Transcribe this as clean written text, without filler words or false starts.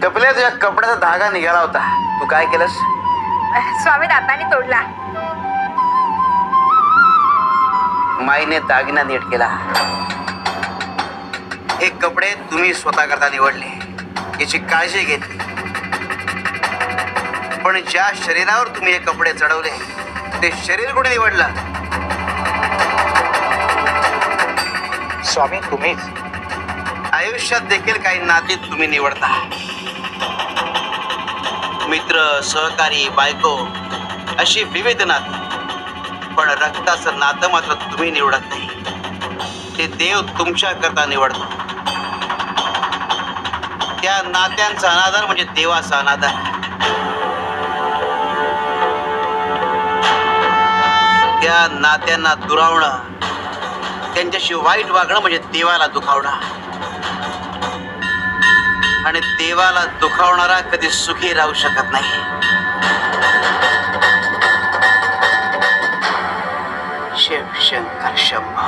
कपिला, तुझ्या कपड्याचा धागा निघाला होता, तू काय केलंस? स्वामी दाताने तोडला. माईने दागिना नीट केला. हे कपडे तुम्ही स्वतः करता निवडले, याची काळजी घेतली. पण ज्या शरीरावर तुम्ही हे कपडे चढवले ते शरीर कोणी निवडलं? स्वामी तुम्हीच. आयुष्यात देखील काही नाती तुम्ही निवडता. मित्र, सहकारी, बायको अशी विविध नाती. पण रक्ताचं नातं मात्र तुम्ही निवडत नाही, ते देव तुमच्या करता निवडतो. त्या नात्यांचा अनादर म्हणजे देवाचा अनादर. त्या नात्यांना दुरावणं, त्यांच्याशी वाईट वागणं म्हणजे देवाला दुखावणं. आणि देवाला दुखावणारा कधी सुखी राहू शकत नाही. शिव शंकर शंभो.